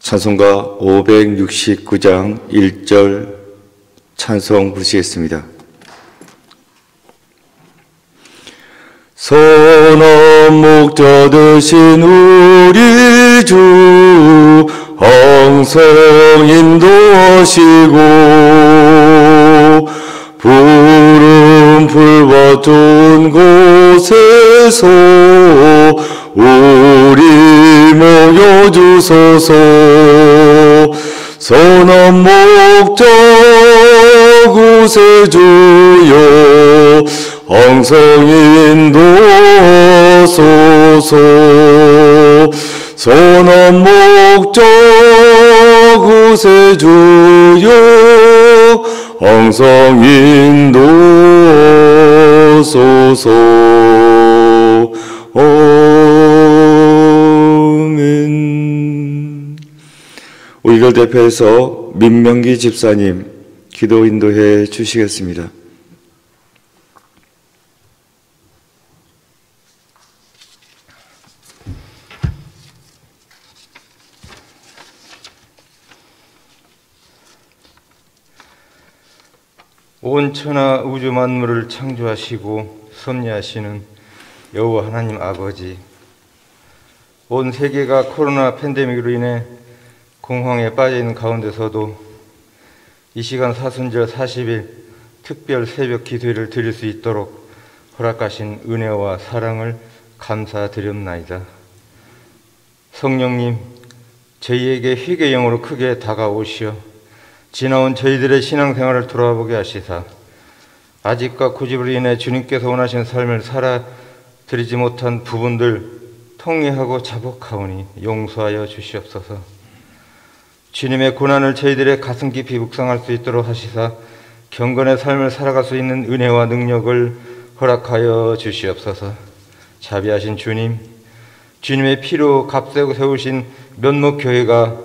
찬송가 569장 1절 찬송 부르시겠습니다. 선한 목자 되신 우리 주 항상 인도하시고 푸른 풀과 좋은 곳에서 우리 모여주소서. 선한 목자 구세주여 항상 인도하소서. 선한 목자 구세주여 항상 인도하소서. 아멘. 우리를 대표해서 민명기 집사님 기도 인도해 주시겠습니다. 온 천하 우주 만물을 창조하시고 섭리하시는 여호와 하나님 아버지, 온 세계가 코로나 팬데믹으로 인해 공황에 빠져있는 가운데서도 이 시간 사순절 40일 특별 새벽 기도회를 드릴 수 있도록 허락하신 은혜와 사랑을 감사드렸나이다. 성령님, 저희에게 희귀의 영으로 크게 다가오시어 지나온 저희들의 신앙생활을 돌아보게 하시사 아직과 고집으로 인해 주님께서 원하신 삶을 살아드리지 못한 부분들 통회하고 자복하오니 용서하여 주시옵소서. 주님의 고난을 저희들의 가슴 깊이 묵상할 수 있도록 하시사 경건의 삶을 살아갈 수 있는 은혜와 능력을 허락하여 주시옵소서. 자비하신 주님, 주님의 피로 값세고 세우신 면목교회가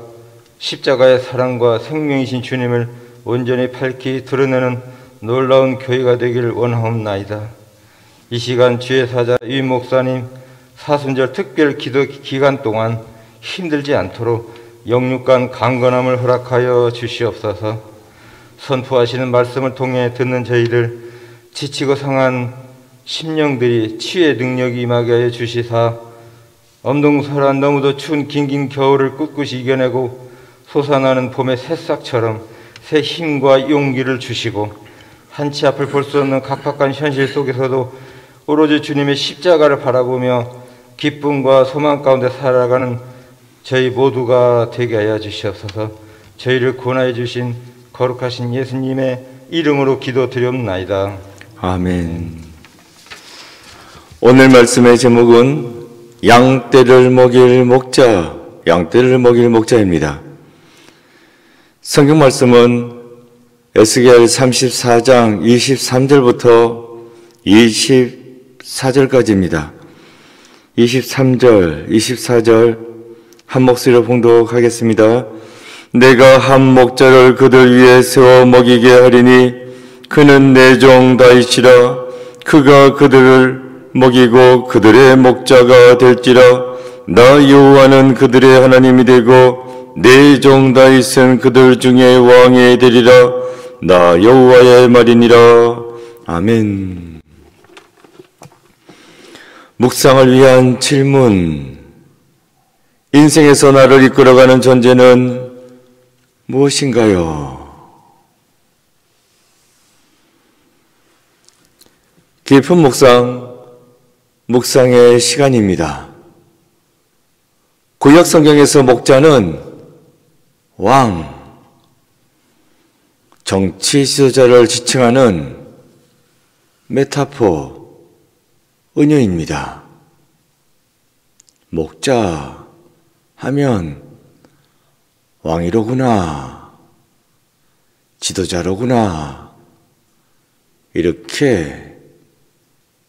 십자가의 사랑과 생명이신 주님을 온전히 밝히 드러내는 놀라운 교회가 되기를 원하옵나이다. 이 시간 주의 사자 유 목사님 사순절 특별 기도 기간 동안 힘들지 않도록 영육간 강건함을 허락하여 주시옵소서. 선포하시는 말씀을 통해 듣는 저희들 지치고 상한 심령들이 치유의 능력이 임하게 하여 주시사 엄동설한 너무도 추운 긴긴 겨울을 꿋꿋이 이겨내고 솟아나는 봄의 새싹처럼 새 힘과 용기를 주시고 한치 앞을 볼 수 없는 각박한 현실 속에서도 오로지 주님의 십자가를 바라보며 기쁨과 소망 가운데 살아가는 저희 모두가 되게 하여 주시옵소서. 저희를 구원하여 주신 거룩하신 예수님의 이름으로 기도드리옵나이다. 아멘. 오늘 말씀의 제목은 양떼를 먹일 목자, 양떼를 먹일 목자입니다. 성경 말씀은 에스겔 34장 23절부터 24절까지입니다. 23절, 24절 한 목소리로 봉독하겠습니다. 내가 한 목자를 그들 위에 세워 먹이게 하리니 그는 내 종 다윗이라. 그가 그들을 먹이고 그들의 목자가 될지라. 나 여호와는 그들의 하나님이 되고 내 종 다윗은 그들 중에 왕이 되리라. 나 여호와의 말이니라. 아멘. 묵상을 위한 질문. 인생에서 나를 이끌어가는 존재는 무엇인가요? 깊은 묵상의 시간입니다. 구약 성경에서 목자는 왕, 정치 지도자를 지칭하는 메타포, 은유입니다. 목자 하면 왕이로구나, 지도자로구나, 이렇게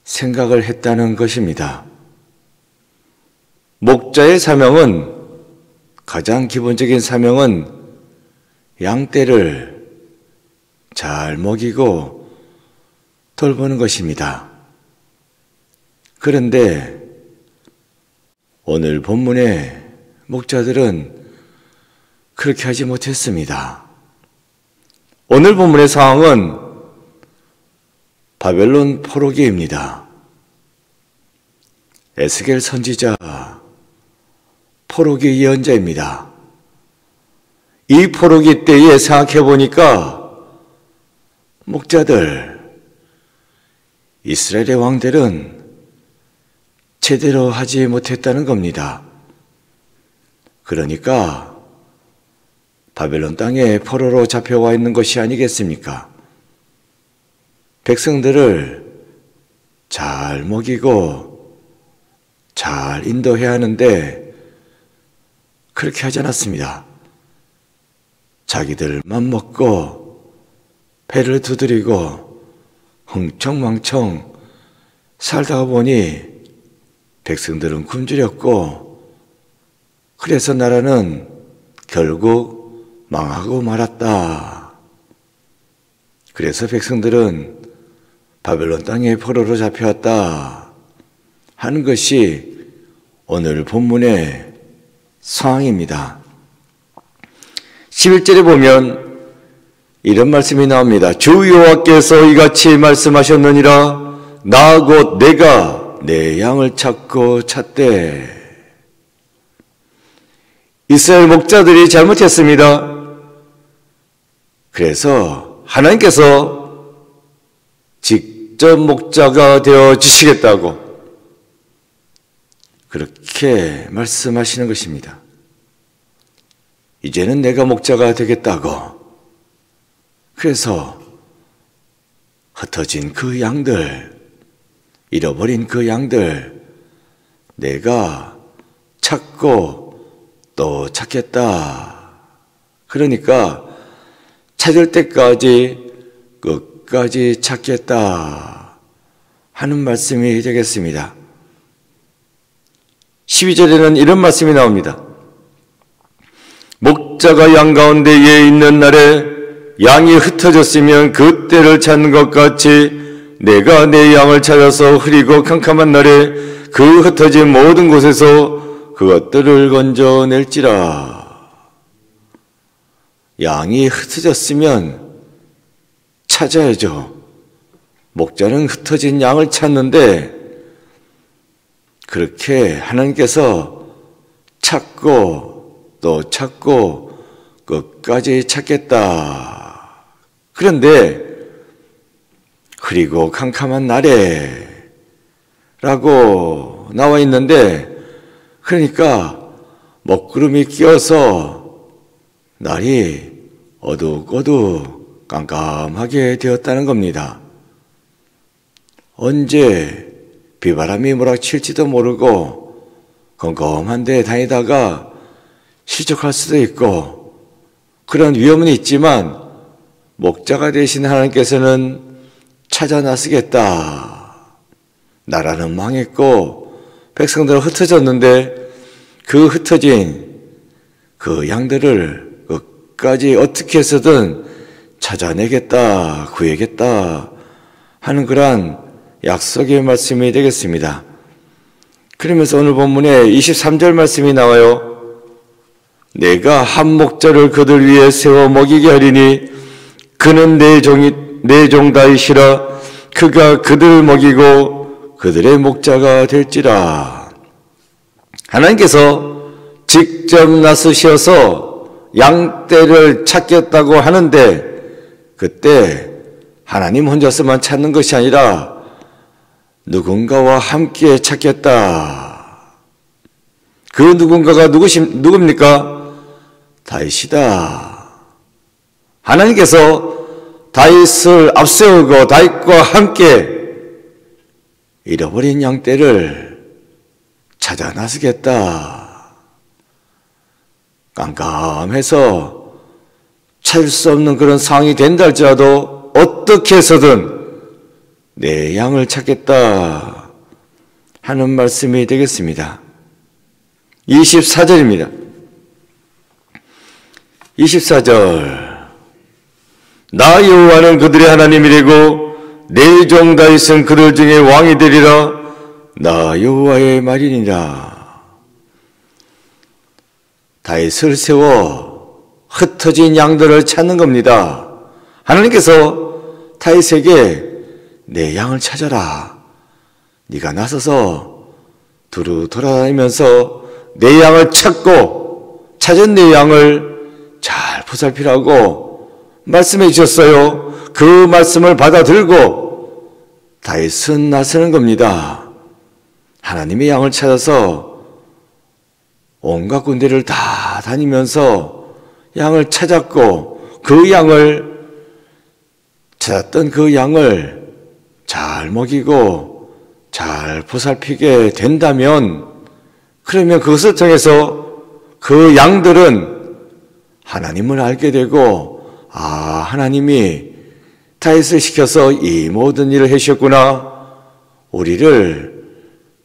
생각을 했다는 것입니다. 목자의 사명은, 가장 기본적인 사명은 양떼를 잘 먹이고 돌보는 것입니다. 그런데 오늘 본문의 목자들은 그렇게 하지 못했습니다. 오늘 본문의 상황은 바벨론 포로기입니다. 에스겔 선지자 포로기 예언자입니다. 이 포로기 때에 생각해 보니까 목자들, 이스라엘의 왕들은 제대로 하지 못했다는 겁니다. 그러니까 바벨론 땅에 포로로 잡혀와 있는 것이 아니겠습니까? 백성들을 잘 먹이고 잘 인도해야 하는데 그렇게 하지 않았습니다. 자기들만 먹고 배를 두드리고 흥청망청 살다가 보니 백성들은 굶주렸고 그래서 나라는 결국 망하고 말았다. 그래서 백성들은 바벨론 땅에 포로로 잡혀왔다 하는 것이 오늘 본문의 상황입니다. 11절에 보면 이런 말씀이 나옵니다. 주 여호와께서 이같이 말씀하셨느니라. 나 곧 내가 내 양을 찾고 찾되. 이스라엘 목자들이 잘못했습니다. 그래서 하나님께서 직접 목자가 되어 주시겠다고 그렇게 말씀하시는 것입니다. 이제는 내가 목자가 되겠다고. 그래서 흩어진 그 양들, 잃어버린 그 양들 내가 찾고 또 찾겠다. 그러니까 찾을 때까지 끝까지 찾겠다 하는 말씀이 되겠습니다. 12절에는 이런 말씀이 나옵니다. 목자가 양 가운데에 있는 날에 양이 흩어졌으면 그 때를 찾는 것 같이 내가 내 양을 찾아서 흐리고 캄캄한 날에 그 흩어진 모든 곳에서 그것들을 건져낼지라. 양이 흩어졌으면 찾아야죠. 목자는 흩어진 양을 찾는데 그렇게 하나님께서 찾고 또 찾고 끝까지 찾겠다. 그런데 흐리고 캄캄한 날에 라고 나와 있는데 그러니까 먹구름이 끼어서 날이 어둑어둑 깜깜하게 되었다는 겁니다. 언제 비바람이 몰아칠지도 모르고 컴컴한 데 다니다가 실족할 수도 있고 그런 위험은 있지만 목자가 되신 하나님께서는 찾아 나서겠다. 나라는 망했고 백성들은 흩어졌는데 그 흩어진 그 양들을 끝까지 어떻게 해서든 찾아내겠다, 구해겠다 하는 그러한 약속의 말씀이 되겠습니다. 그러면서 오늘 본문에 23절 말씀이 나와요. 내가 한 목자를 그들 위해 세워 먹이게 하리니 그는 내 종 다윗이라. 그가 그들을 먹이고 그들의 목자가 될지라. 하나님께서 직접 나서셔서 양떼를 찾겠다고 하는데 그때 하나님 혼자서만 찾는 것이 아니라 누군가와 함께 찾겠다. 그 누군가가 누굽니까? 다윗이다. 하나님께서 다윗을 앞세우고 다윗과 함께 잃어버린 양떼를 찾아 나서겠다. 깜깜해서 찾을 수 없는 그런 상황이 된다 할지라도 어떻게 해서든 내 양을 찾겠다 하는 말씀이 되겠습니다. 24절입니다. 24절 나 여호와는 그들의 하나님이리고 내 종 다윗은 그들 중에 왕이 되리라. 나 여호와의 말이니라. 다윗을 세워 흩어진 양들을 찾는 겁니다. 하나님께서 다윗에게 내 양을 찾아라. 네가 나서서 두루 돌아다니면서 내 양을 찾고 찾은 내 양을 잘 보살피라고 말씀해 주셨어요. 그 말씀을 받아들고 다윗은 나서는 겁니다. 하나님의 양을 찾아서 온갖 군대를 다 다니면서 양을 찾았고 찾았던 그 양을 잘 먹이고 잘 보살피게 된다면, 그러면 그것을 통해서 그 양들은 하나님을 알게 되고, 하나님이 다윗을 시켜서 이 모든 일을 해주셨구나, 우리를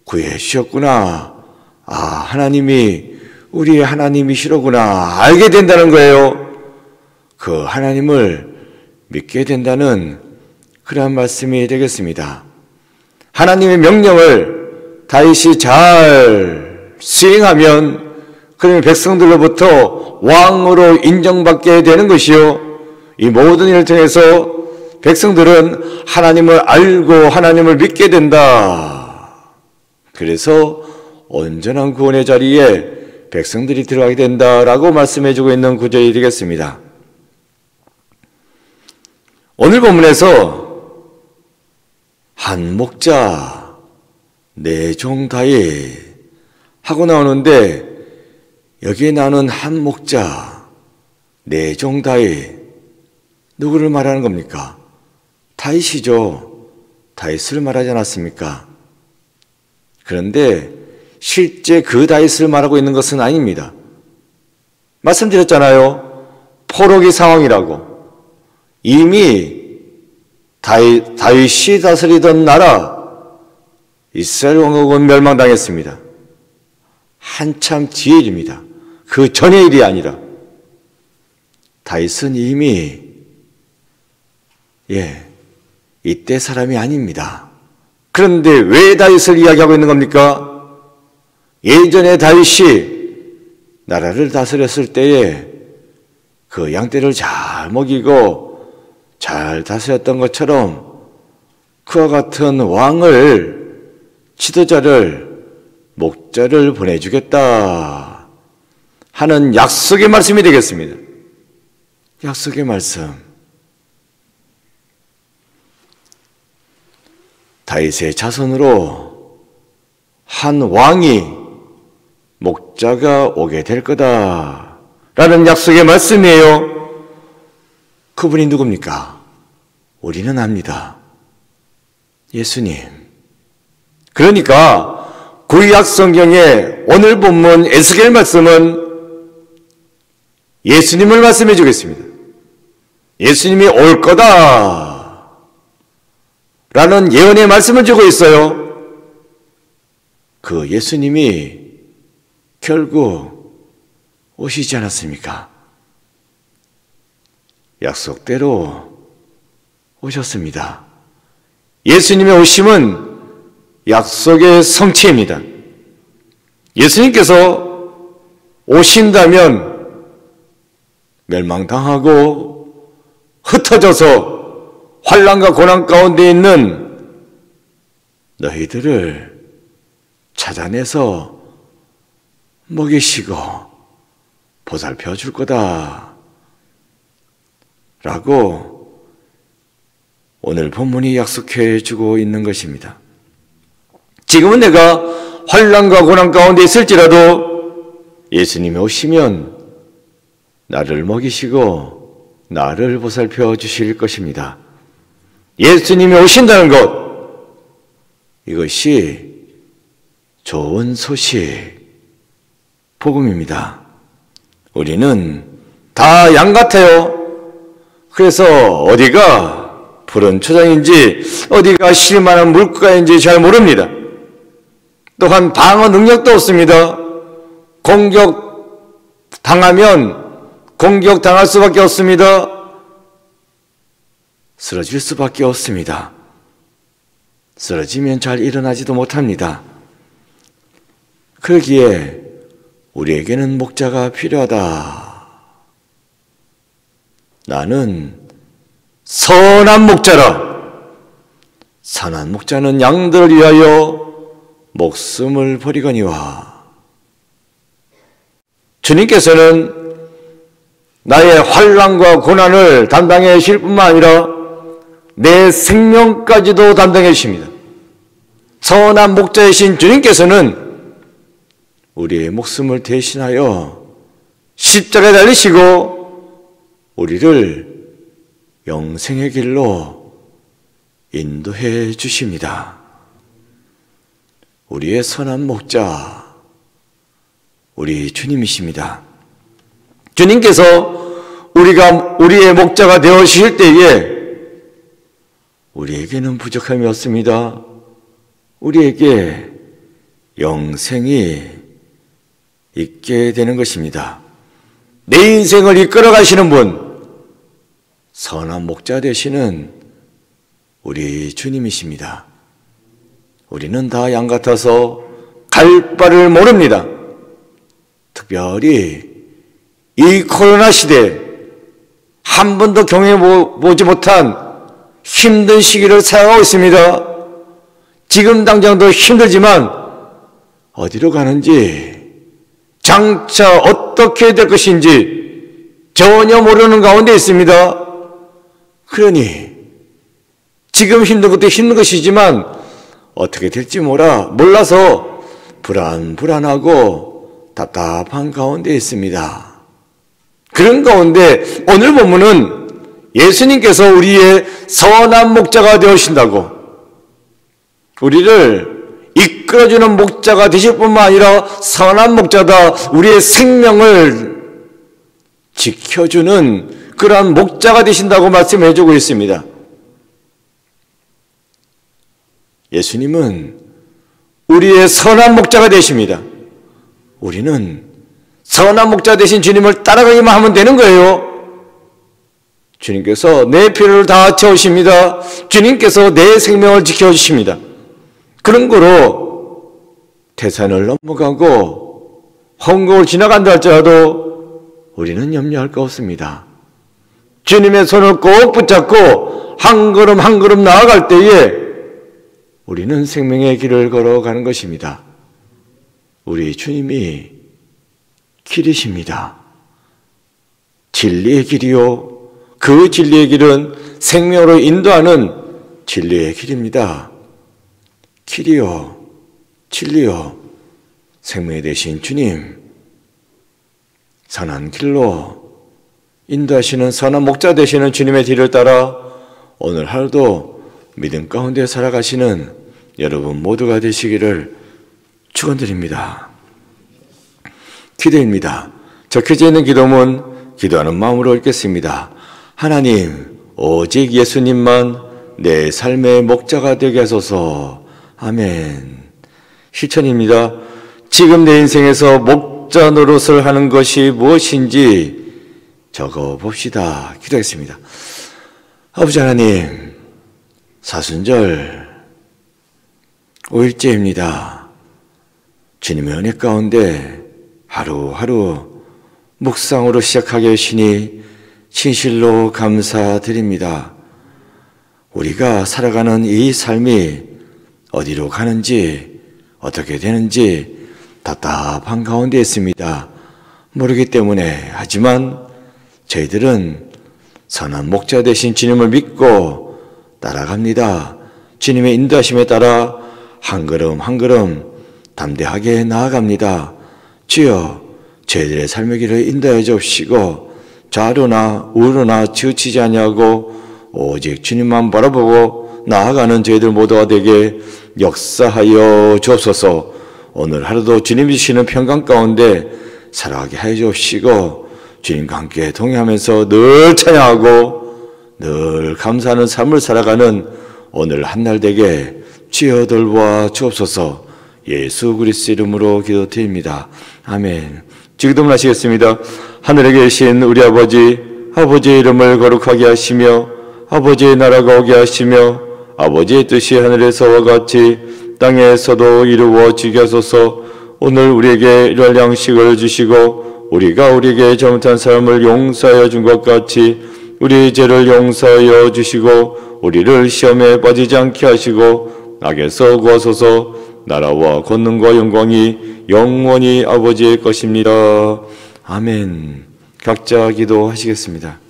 구해 주셨구나, 하나님이 우리의 하나님이시로구나 알게 된다는 거예요. 그 하나님을 믿게 된다는 그러한 말씀이 되겠습니다. 하나님의 명령을 다윗이 잘 수행하면 그러면 백성들로부터 왕으로 인정받게 되는 것이요, 이 모든 일을 통해서 백성들은 하나님을 알고 하나님을 믿게 된다. 그래서 온전한 구원의 자리에 백성들이 들어가게 된다라고 말씀해주고 있는 구절이 되겠습니다. 오늘 본문에서 한 목자 내 종 다윗 하고 나오는데, 여기에 나오는 한 목자 내 종 다윗, 누구를 말하는 겁니까? 다윗이죠. 다윗을 말하지 않았습니까? 그런데 실제 그 다윗을 말하고 있는 것은 아닙니다. 말씀드렸잖아요. 포로기 상황이라고. 이미 다윗이 다스리던 나라 이스라엘 왕국은 멸망당했습니다. 한참 뒤의 일입니다. 그 전의 일이 아니라. 다윗은 이미 이때 사람이 아닙니다. 그런데 왜 다윗을 이야기하고 있는 겁니까? 예전에 다윗이 나라를 다스렸을 때에 그 양떼를 잘 먹이고 잘 다스렸던 것처럼 그와 같은 왕을, 지도자를, 목자를 보내주겠다 하는 약속의 말씀이 되겠습니다. 약속의 말씀. 다윗의 자손으로 한 왕이, 목자가 오게 될 거다라는 약속의 말씀이에요. 그분이 누굽니까? 우리는 압니다. 예수님. 그러니까 구약 성경의 오늘 본문 에스겔 말씀은 예수님을 말씀해 주겠습니다. 예수님이 올 거다 라는 예언의 말씀을 주고 있어요. 그 예수님이 결국 오시지 않았습니까? 약속대로 오셨습니다. 예수님의 오심은 약속의 성취입니다. 예수님께서 오신다면 멸망당하고 흩어져서 환난과 고난 가운데 있는 너희들을 찾아내서 먹이시고 보살펴 줄 거다 라고 오늘 본문이 약속해 주고 있는 것입니다. 지금은 내가 환난과 고난 가운데 있을지라도 예수님이 오시면 나를 먹이시고 나를 보살펴 주실 것입니다. 예수님이 오신다는 것, 이것이 좋은 소식, 복음입니다. 우리는 다 양 같아요. 그래서 어디가 푸른 초장인지 어디가 실만한 물가인지 잘 모릅니다. 또한 방어 능력도 없습니다. 공격 당하면 공격당할 수밖에 없습니다. 쓰러질 수밖에 없습니다. 쓰러지면 잘 일어나지도 못합니다. 그러기에 우리에게는 목자가 필요하다. 나는 선한 목자라. 선한 목자는 양들을 위하여 목숨을 버리거니와. 주님께서는 나의 환난과 고난을 담당해 주실 뿐만 아니라 내 생명까지도 담당해 주십니다. 선한 목자이신 주님께서는 우리의 목숨을 대신하여 십자가에 달리시고 우리를 영생의 길로 인도해 주십니다. 우리의 선한 목자, 우리 주님이십니다. 주님께서 우리의 목자가 되어주실 때에 우리에게는 부족함이 없습니다. 우리에게 영생이 있게 되는 것입니다. 내 인생을 이끌어 가시는 분, 선한 목자 되시는 우리 주님이십니다. 우리는 다 양 같아서 갈 바를 모릅니다. 특별히 이 코로나 시대에 한 번도 경험해보지 못한 힘든 시기를 살아가고 있습니다. 지금 당장도 힘들지만 어디로 가는지, 장차 어떻게 될 것인지 전혀 모르는 가운데 있습니다. 그러니 지금 힘든 것도 힘든 것이지만 어떻게 될지 몰라서 불안하고 답답한 가운데 있습니다. 그런 가운데 오늘 본문은 예수님께서 우리의 선한 목자가 되어주신다고, 우리를 이끌어주는 목자가 되실 뿐만 아니라 선한 목자다, 우리의 생명을 지켜주는 그러한 목자가 되신다고 말씀해 주고 있습니다. 예수님은 우리의 선한 목자가 되십니다. 우리는 선한 목자 되신 주님을 따라가기만 하면 되는 거예요. 주님께서 내 필요를 다 채우십니다. 주님께서 내 생명을 지켜주십니다. 그런 거로 태산을 넘어가고 홍곡을 지나간다 할지라도 우리는 염려할 거 없습니다. 주님의 손을 꼭 붙잡고 한 걸음 한 걸음 나아갈 때에 우리는 생명의 길을 걸어가는 것입니다. 우리 주님이 길이십니다. 진리의 길이요, 그 진리의 길은 생명으로 인도하는 진리의 길입니다. 길이요, 진리요, 생명이 되신 주님, 선한 길로 인도하시는 선한 목자 되시는 주님의 뒤를 따라 오늘 하루도 믿음 가운데 살아가시는 여러분 모두가 되시기를 축원드립니다. 기도입니다. 적혀져 있는 기도문 기도하는 마음으로 읽겠습니다. 하나님, 오직 예수님만 내 삶의 목자가 되게 하소서. 아멘. 실천입니다. 지금 내 인생에서 목자 노릇을 하는 것이 무엇인지 적어봅시다. 기도하겠습니다. 아버지 하나님, 사순절 5일째입니다. 주님의 은혜 가운데 하루하루 묵상으로 시작하게 하시니 진실로 감사드립니다. 우리가 살아가는 이 삶이 어디로 가는지 어떻게 되는지 답답한 가운데 있습니다. 모르기 때문에, 하지만 저희들은 선한 목자 되신 주님을 믿고 따라갑니다. 주님의 인도하심에 따라 한 걸음 한 걸음 담대하게 나아갑니다. 주여, 저희들의 삶의 길을 인도해 주옵시고 좌로나 우로나 치우치지 아니하고 오직 주님만 바라보고 나아가는 저희들 모두가 되게 역사하여 주옵소서. 오늘 하루도 주님이 주시는 평강 가운데 살아가게 하여 주옵시고 주님과 함께 동행하면서 늘 찬양하고 늘 감사하는 삶을 살아가는 오늘 한날 되게 주여 돌보아 주옵소서. 예수 그리스도 이름으로 기도드립니다. 아멘. 기도문 하시겠습니다. 하늘에 계신 우리 아버지, 아버지의 이름을 거룩하게 하시며 아버지의 나라가 오게 하시며 아버지의 뜻이 하늘에서와 같이 땅에서도 이루어지게 하소서. 오늘 우리에게 일할 양식을 주시고 우리가 우리에게 잘못한 사람을 용서하여 준 것 같이 우리 죄를 용서하여 주시고 우리를 시험에 빠지지 않게 하시고 악에서 구하소서. 나라와 권능과 영광이 영원히 아버지의 것입니다. 아멘. 각자 기도하시겠습니다.